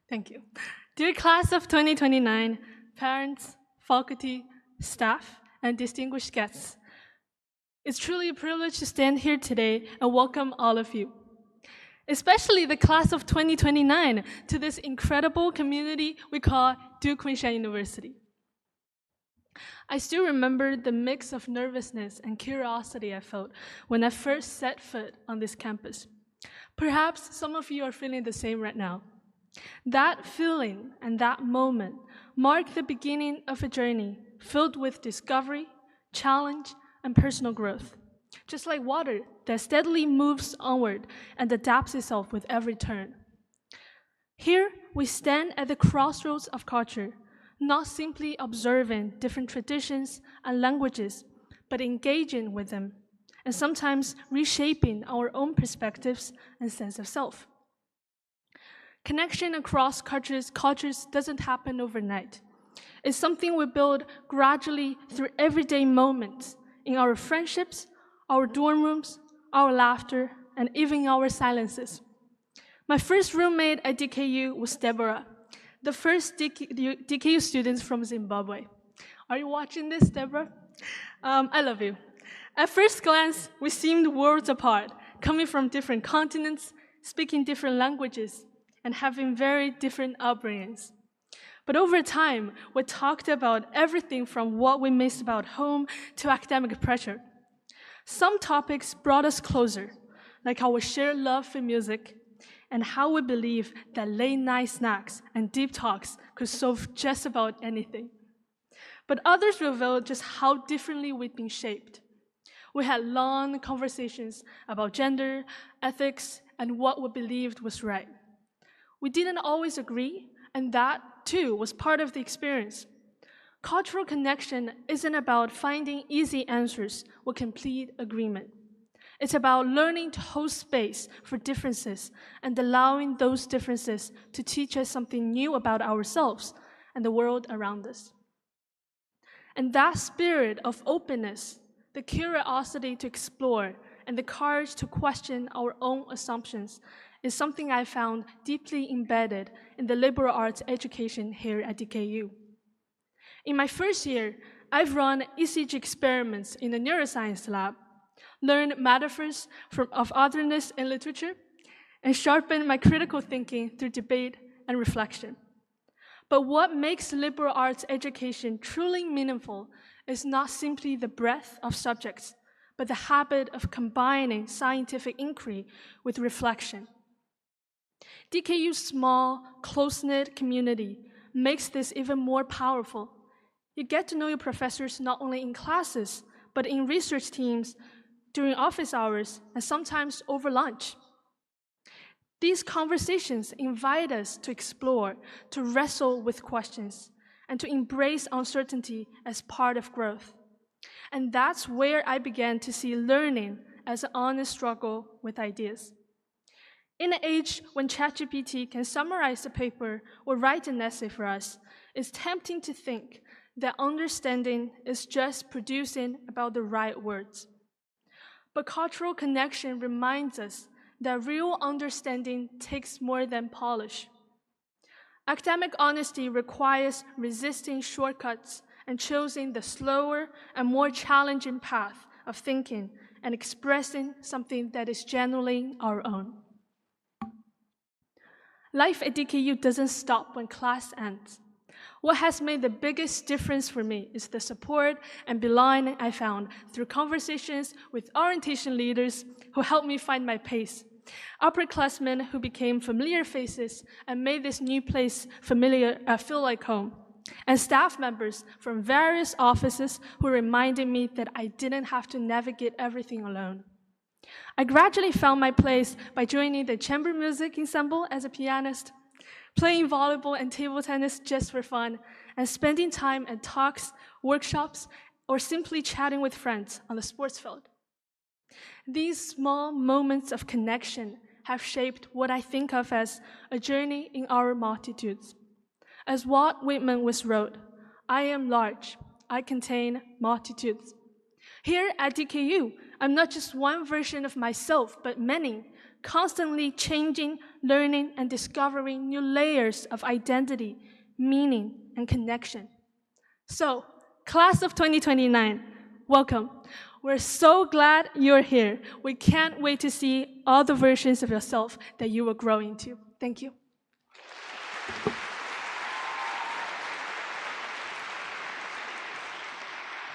Thank you. Dear class of 2029, parents, faculty, staff, and distinguished guests, it's truly a privilege to stand here today and welcome all of you, especially the class of 2029, to this incredible community we call Kunshan University. I still remember the mix of nervousness and curiosity I felt when I first set foot on this campus. Perhaps some of you are feeling the same right now. That feeling and that moment marked the beginning of a journey filled with discovery, challenge, and personal growth. Just like water that steadily moves onward and adapts itself with every turn. Here, we stand at the crossroads of culture, not simply observing different traditions and languages, but engaging with them, and sometimes reshaping our own perspectives and sense of self. Connection across cultures doesn't happen overnight. It's something we build gradually through everyday moments in our friendships, our dorm rooms, our laughter, and even our silences. My first roommate at DKU was Deborah, the first DKU student from Zimbabwe. Are you watching this, Deborah? I love you. At first glance, we seemed worlds apart, coming from different continents, speaking different languages, and having very different upbringings. But over time, we talked about everything from what we missed about home to academic pressure. Some topics brought us closer, like our shared love for music and how we believe that late night snacks and deep talks could solve just about anything. But others revealed just how differently we'd been shaped. We had long conversations about gender, ethics, and what we believed was right. We didn't always agree, and that, too, was part of the experience. Cultural connection isn't about finding easy answers or complete agreement. It's about learning to hold space for differences and allowing those differences to teach us something new about ourselves and the world around us. And that spirit of openness, the curiosity to explore, and the courage to question our own assumptions is something I found deeply embedded in the liberal arts education here at DKU. In my first year, I've run ECG experiments in the neuroscience lab, learned metaphors of otherness in literature, and sharpened my critical thinking through debate and reflection. But what makes liberal arts education truly meaningful is not simply the breadth of subjects, but the habit of combining scientific inquiry with reflection. DKU's small, close-knit community makes this even more powerful. You get to know your professors not only in classes, but in research teams, during office hours, and sometimes over lunch. These conversations invite us to explore, to wrestle with questions, and to embrace uncertainty as part of growth. And that's where I began to see learning as an honest struggle with ideas. In an age when ChatGPT can summarize a paper or write an essay for us, it's tempting to think that understanding is just producing about the right words. But cultural connection reminds us that real understanding takes more than polish. Academic honesty requires resisting shortcuts and choosing the slower and more challenging path of thinking and expressing something that is genuinely our own. Life at DKU doesn't stop when class ends. What has made the biggest difference for me is the support and belonging I found through conversations with orientation leaders who helped me find my pace, upperclassmen who became familiar faces and made this new place feel like home, and staff members from various offices who reminded me that I didn't have to navigate everything alone. I gradually found my place by joining the chamber music ensemble as a pianist, playing volleyball and table tennis just for fun, and spending time at talks, workshops, or simply chatting with friends on the sports field. These small moments of connection have shaped what I think of as a journey in our multitudes. As Walt Whitman once wrote, "I am large, I contain multitudes." Here at DKU, I'm not just one version of myself, but many, constantly changing, learning, and discovering new layers of identity, meaning, and connection. So, class of 2029, welcome. We're so glad you're here. We can't wait to see all the versions of yourself that you will grow into. Thank you.